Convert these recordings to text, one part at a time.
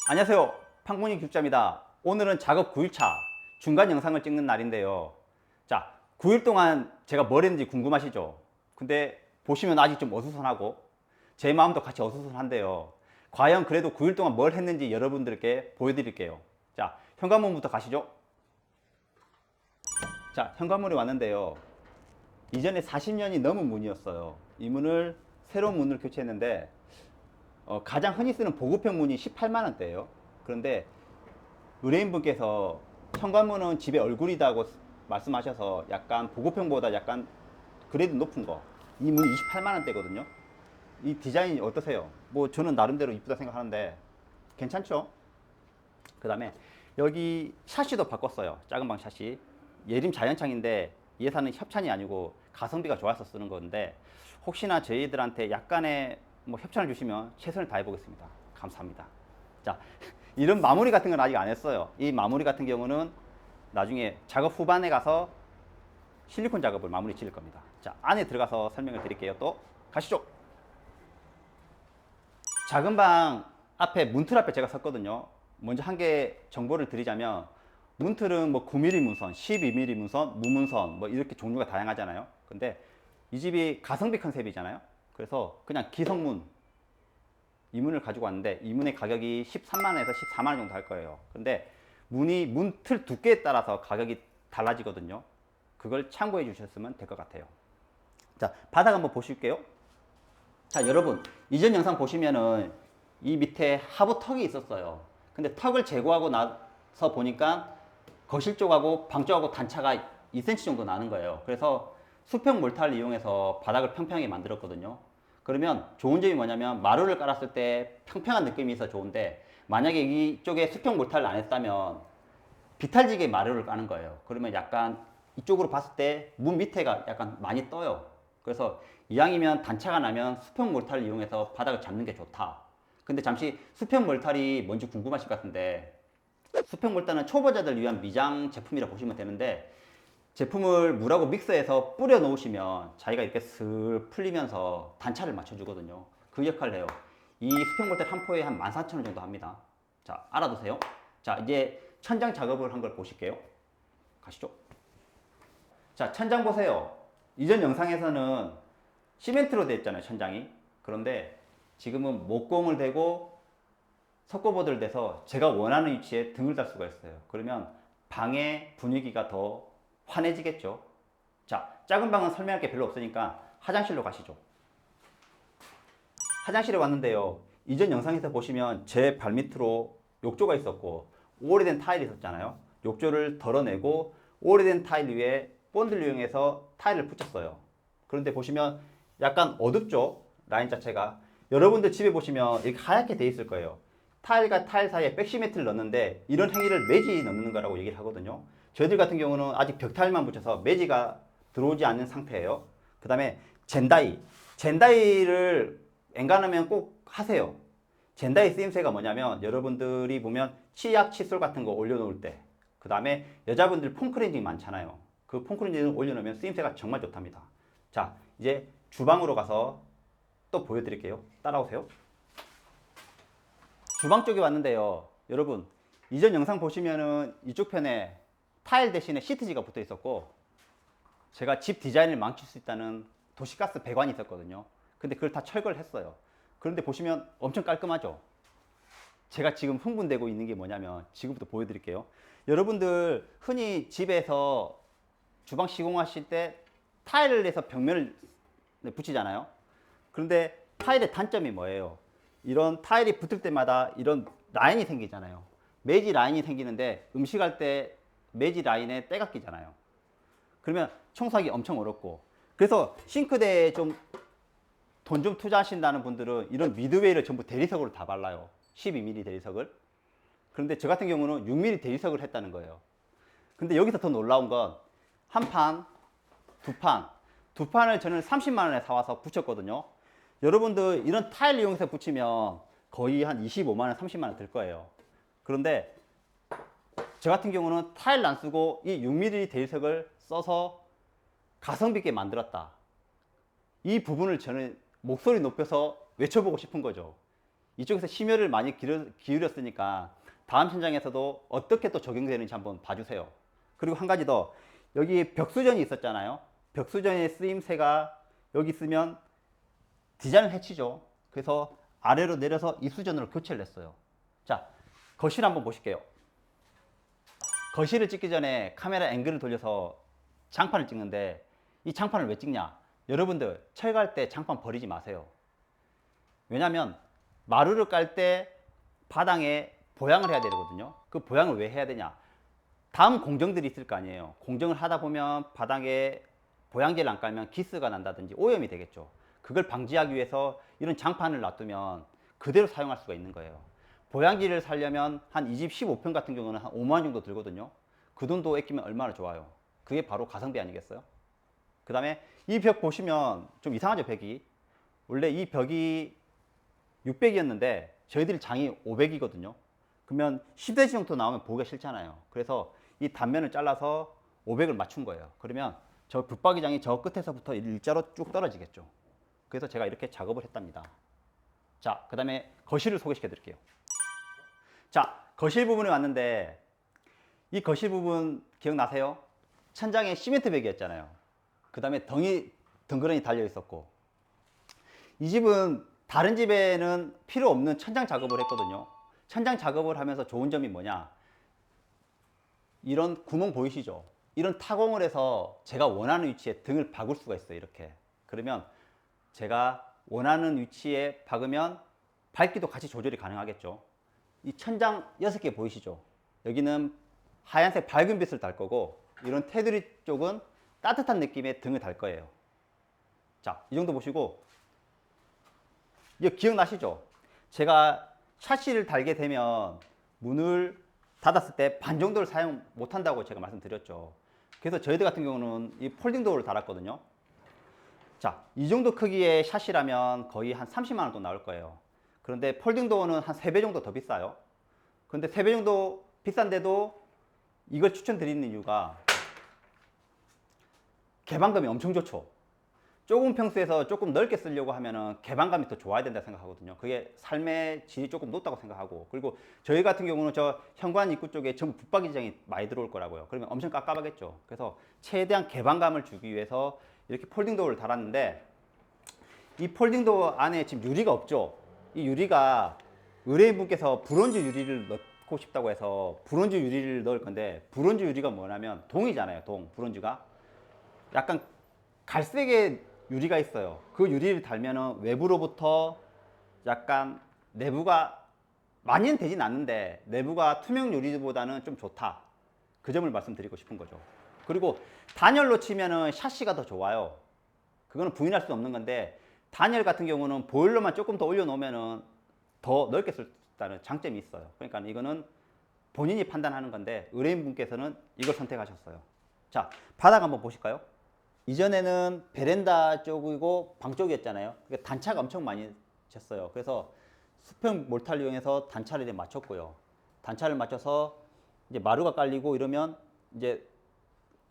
안녕하세요, 팡문이 기술자입니다. 오늘은 작업 9일차 중간 영상을 찍는 날인데요. 자, 9일 동안 제가 뭘 했는지 궁금하시죠? 근데 보시면 아직 좀 어수선하고 제 마음도 같이 어수선한데요. 과연 그래도 9일 동안 뭘 했는지 여러분들께 보여드릴게요. 자, 현관문부터 가시죠. 자, 현관문에 왔는데요. 이전에 40년이 넘은 문이었어요. 이 문을 새로운 문을 교체했는데 가장 흔히 쓰는 보급형 문이 18만 원대예요. 그런데 의뢰인분께서 현관문은 집의 얼굴이다고 말씀하셔서 약간 보급형보다 약간 그래도 높은 거, 이 문이 28만 원대거든요. 이 디자인이 어떠세요? 뭐 저는 나름대로 이쁘다 생각하는데 괜찮죠? 그 다음에 여기 샤시도 바꿨어요. 작은 방 샤시. 예림 자연창인데 예산은 협찬이 아니고 가성비가 좋아서 쓰는 건데 혹시나 저희들한테 약간의 뭐 협찬을 주시면 최선을 다해 보겠습니다. 감사합니다. 자, 이런 마무리 같은 건 아직 안 했어요. 이 마무리 같은 경우는 나중에 작업 후반에 가서 실리콘 작업을 마무리 지을 겁니다. 자, 안에 들어가서 설명을 드릴게요. 또 가시죠. 작은 방 앞에 문틀 앞에 제가 섰거든요. 먼저 한 개 정보를 드리자면 문틀은 뭐 9mm 문선, 12mm 문선, 무문선 뭐 이렇게 종류가 다양하잖아요. 근데 이 집이 가성비 컨셉이잖아요. 그래서 그냥 기성문 이 문을 가지고 왔는데 이 문의 가격이 13만 원에서 14만 원 정도 할 거예요. 근데 문이 문틀 두께에 따라서 가격이 달라지거든요. 그걸 참고해 주셨으면 될 것 같아요. 자, 바닥 한번 보실게요. 자, 여러분 이전 영상 보시면은 이 밑에 하부 턱이 있었어요. 근데 턱을 제거하고 나서 보니까 거실 쪽하고 방 쪽하고 단차가 2cm 정도 나는 거예요. 그래서 수평 몰타를 이용해서 바닥을 평평하게 만들었거든요. 그러면 좋은 점이 뭐냐면 마루를 깔았을 때 평평한 느낌이 있어 좋은데 만약에 이쪽에 수평 몰타를 안 했다면 비탈지게 마루를 까는 거예요. 그러면 약간 이쪽으로 봤을 때 문 밑에가 약간 많이 떠요. 그래서 이왕이면 단차가 나면 수평 몰타를 이용해서 바닥을 잡는 게 좋다. 근데 잠시 수평 몰타이 뭔지 궁금하실 것 같은데 수평 몰타는 초보자들 위한 미장 제품이라 보시면 되는데 제품을 물하고 믹서해서 뿌려 놓으시면 자기가 이렇게 슬 풀리면서 단차를 맞춰주거든요. 그 역할을 해요. 이 수평 몰타 한 포에 한 14,000원 정도 합니다. 자, 알아두세요. 자, 이제 천장 작업을 한 걸 보실게요. 가시죠. 자, 천장 보세요. 이전 영상에서는 시멘트로 되어 있잖아요, 천장이. 그런데 지금은 목공을 대고 석고보드를 대서 제가 원하는 위치에 등을 달 수가 있어요. 그러면 방의 분위기가 더 환해지겠죠. 자, 작은 방은 설명할 게 별로 없으니까 화장실로 가시죠. 화장실에 왔는데요. 이전 영상에서 보시면 제 발밑으로 욕조가 있었고 오래된 타일이 있었잖아요. 욕조를 덜어내고 오래된 타일 위에 본드를 이용해서 타일을 붙였어요. 그런데 보시면 약간 어둡죠? 라인 자체가. 여러분들 집에 보시면 이렇게 하얗게 돼 있을 거예요. 타일과 타일 사이에 백시멘트를 넣는데 이런 행위를 매지 넣는 거라고 얘기를 하거든요. 저희들 같은 경우는 아직 벽타일만 붙여서 매지가 들어오지 않는 상태예요. 그 다음에 젠다이. 젠다이를 엔간하면 꼭 하세요. 젠다이 쓰임새가 뭐냐면 여러분들이 보면 치약, 칫솔 같은 거 올려놓을 때 그 다음에 여자분들 폼크렌징 많잖아요. 그 폼크렌징을 올려놓으면 쓰임새가 정말 좋답니다. 자, 이제 주방으로 가서 또 보여드릴게요. 따라오세요. 주방 쪽에 왔는데요. 여러분 이전 영상 보시면은 이쪽 편에 타일 대신에 시트지가 붙어 있었고 제가 집 디자인을 망칠 수 있다는 도시가스 배관이 있었거든요. 근데 그걸 다 철거를 했어요. 그런데 보시면 엄청 깔끔하죠. 제가 지금 흥분되고 있는 게 뭐냐면 지금부터 보여드릴게요. 여러분들 흔히 집에서 주방 시공하실 때 타일을 내서 벽면을 붙이잖아요. 그런데 타일의 단점이 뭐예요? 이런 타일이 붙을 때마다 이런 라인이 생기잖아요. 매지 라인이 생기는데 음식할 때 매지 라인에 때가 끼잖아요. 그러면 청소하기 엄청 어렵고 그래서 싱크대에 좀 돈 좀 투자하신다는 분들은 이런 미드웨이를 전부 대리석으로 다 발라요. 12mm 대리석을. 그런데 저 같은 경우는 6mm 대리석을 했다는 거예요. 근데 여기서 더 놀라운 건 한 판, 두 판을 저는 30만 원에 사와서 붙였거든요. 여러분들 이런 타일 이용해서 붙이면 거의 한 25만 원, 30만 원 들 거예요. 그런데 저 같은 경우는 타일 안 쓰고 이 6mm 대리석을 써서 가성비 있게 만들었다. 이 부분을 저는 목소리 높여서 외쳐보고 싶은 거죠. 이쪽에서 심혈을 많이 기울였으니까 다음 현장에서도 어떻게 또 적용되는지 한번 봐주세요. 그리고 한 가지 더, 여기 벽수전이 있었잖아요. 벽수전의 쓰임새가 여기 쓰면 디자인을 해치죠. 그래서 아래로 내려서 입수전으로 교체를 했어요. 자, 거실 한번 보실게요. 거실을 찍기 전에 카메라 앵글을 돌려서 장판을 찍는데, 이 장판을 왜 찍냐? 여러분들 철거할 때 장판 버리지 마세요. 왜냐면 마루를 깔 때 바닥에 보양을 해야 되거든요. 그 보양을 왜 해야 되냐? 다음 공정들이 있을 거 아니에요. 공정을 하다 보면 바닥에 보양제를 안 깔면 기스가 난다든지 오염이 되겠죠. 그걸 방지하기 위해서 이런 장판을 놔두면 그대로 사용할 수가 있는 거예요. 보양지를 사려면 한 이 집 15평 같은 경우는 한 5만 원 정도 들거든요. 그 돈도 아끼면 얼마나 좋아요. 그게 바로 가성비 아니겠어요? 그 다음에 이 벽 보시면 좀 이상하죠, 벽이. 원래 이 벽이 600이었는데 저희들이 장이 500이거든요. 그러면 10cm 정도 나오면 보기가 싫잖아요. 그래서 이 단면을 잘라서 500을 맞춘 거예요. 그러면 저 붙박이장이 저 끝에서부터 일자로 쭉 떨어지겠죠. 그래서 제가 이렇게 작업을 했답니다. 자, 그 다음에 거실을 소개시켜 드릴게요. 자, 거실 부분에 왔는데 이 거실 부분 기억나세요? 천장에 시멘트 벽이었잖아요. 그 다음에 덩이 덩그러니 달려 있었고, 이 집은 다른 집에는 필요 없는 천장 작업을 했거든요. 천장 작업을 하면서 좋은 점이 뭐냐? 이런 구멍 보이시죠? 이런 타공을 해서 제가 원하는 위치에 등을 박을 수가 있어요. 이렇게. 그러면 제가 원하는 위치에 박으면 밝기도 같이 조절이 가능하겠죠. 이 천장 6개 보이시죠? 여기는 하얀색 밝은 빛을 달 거고, 이런 테두리 쪽은 따뜻한 느낌의 등을 달 거예요. 자, 이 정도 보시고, 이거 기억나시죠? 제가 샤시를 달게 되면 문을 닫았을 때 반 정도를 사용 못 한다고 제가 말씀드렸죠. 그래서 저희들 같은 경우는 이 폴딩 도어를 달았거든요. 자, 이 정도 크기의 샤시라면 거의 한 30만 원 정도 나올 거예요. 그런데 폴딩 도어는 한 3배 정도 더 비싸요. 그런데 3배 정도 비싼데도 이걸 추천드리는 이유가 개방감이 엄청 좋죠. 좁은 평수에서 조금 넓게 쓰려고 하면은 개방감이 더 좋아야 된다 생각하거든요. 그게 삶의 질이 조금 높다고 생각하고, 그리고 저희 같은 경우는 저 현관 입구 쪽에 전부 붙박이장이 많이 들어올 거라고요. 그러면 엄청 깝깝하겠죠. 그래서 최대한 개방감을 주기 위해서 이렇게 폴딩 도어를 달았는데, 이 폴딩 도어 안에 지금 유리가 없죠. 이 유리가 의뢰인분께서 브론즈 유리를 넣고 싶다고 해서 브론즈 유리를 넣을 건데, 브론즈 유리가 뭐냐면 동이잖아요. 동, 브론즈가 약간 갈색의 유리가 있어요. 그 유리를 달면은 외부로부터 약간 내부가 많이는 되진 않는데 내부가 투명 유리보다는 좀 좋다. 그 점을 말씀드리고 싶은 거죠. 그리고 단열로 치면은 샤시가 더 좋아요. 그거는 부인할 수 없는 건데, 단열 같은 경우는 보일러만 조금 더 올려놓으면은 더 넓게 쓸 수 있다는 장점이 있어요. 그러니까 이거는 본인이 판단하는 건데 의뢰인분께서는 이걸 선택하셨어요. 자, 바닥 한번 보실까요? 이전에는 베란다 쪽이고 방 쪽이었잖아요. 그러니까 단차가 엄청 많이 쳤어요. 그래서 수평 몰타를 이용해서 단차를 맞췄고요. 단차를 맞춰서 이제 마루가 깔리고 이러면 이제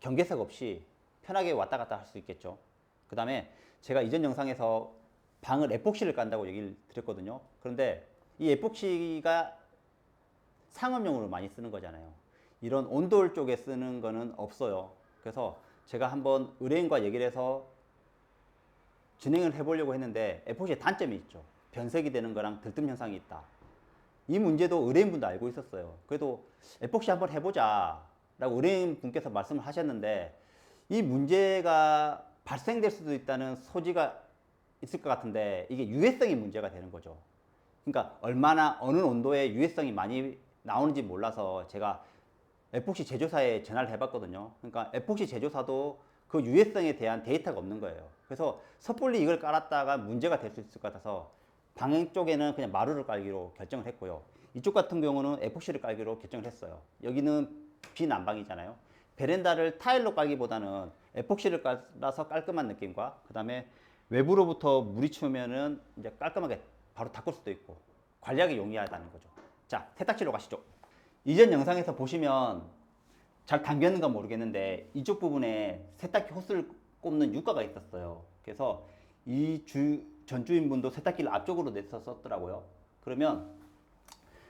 경계석 없이 편하게 왔다 갔다 할 수 있겠죠. 그 다음에 제가 이전 영상에서 방을 에폭시를 깐다고 얘기를 드렸거든요. 그런데 이 에폭시가 상업용으로 많이 쓰는 거잖아요. 이런 온돌 쪽에 쓰는 거는 없어요. 그래서 제가 한번 의뢰인과 얘기를 해서 진행을 해보려고 했는데, 에폭시의 단점이 있죠. 변색이 되는 거랑 들뜸 현상이 있다. 이 문제도 의뢰인분도 알고 있었어요. 그래도 에폭시 한번 해보자 라고 의뢰인분께서 말씀을 하셨는데, 이 문제가 발생될 수도 있다는 소지가 있을 것 같은데, 이게 유해성이 문제가 되는 거죠. 그러니까 얼마나 어느 온도에 유해성이 많이 나오는지 몰라서 제가 에폭시 제조사에 전화를 해봤거든요. 그러니까 에폭시 제조사도 그 유해성에 대한 데이터가 없는 거예요. 그래서 섣불리 이걸 깔았다가 문제가 될 수 있을 것 같아서 방향 쪽에는 그냥 마루를 깔기로 결정을 했고요. 이쪽 같은 경우는 에폭시를 깔기로 결정을 했어요. 여기는 비난방이잖아요. 베란다를 타일로 깔기보다는 에폭시를 깔아서 깔끔한 느낌과, 그 다음에 외부로부터 물이 치우면은 이제 깔끔하게 바로 닦을 수도 있고 관리하기 용이하다는 거죠. 자, 세탁실로 가시죠. 이전 영상에서 보시면 잘 담겼는가 모르겠는데 이쪽 부분에 세탁기 호스를 꼽는 유가가 있었어요. 그래서 이 전주인분도 세탁기를 앞쪽으로 내서 썼더라고요. 그러면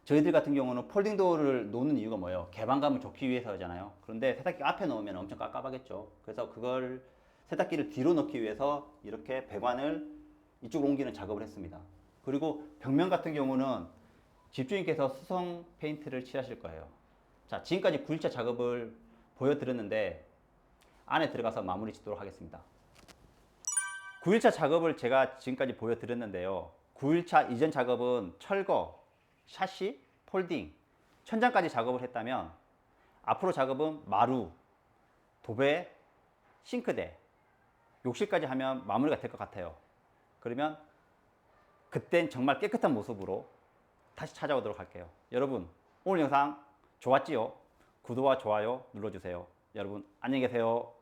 저희들 같은 경우는 폴딩 도어를 놓는 이유가 뭐예요? 개방감을 좋기 위해서잖아요. 그런데 세탁기 앞에 넣으면 엄청 깝깝하겠죠. 그래서 그걸 세탁기를 뒤로 넣기 위해서 이렇게 배관을 이쪽으로 옮기는 작업을 했습니다. 그리고 벽면 같은 경우는 집주인께서 수성 페인트를 칠하실 거예요. 자, 지금까지 9일차 작업을 보여드렸는데 안에 들어가서 마무리 짓도록 하겠습니다. 9일차 작업을 제가 지금까지 보여드렸는데요. 9일차 이전 작업은 철거, 샤시, 폴딩, 천장까지 작업을 했다면 앞으로 작업은 마루, 도배, 싱크대, 욕실까지 하면 마무리가 될 것 같아요. 그러면 그땐 정말 깨끗한 모습으로 다시 찾아오도록 할게요. 여러분, 오늘 영상 좋았지요? 구독과 좋아요 눌러주세요. 여러분, 안녕히 계세요.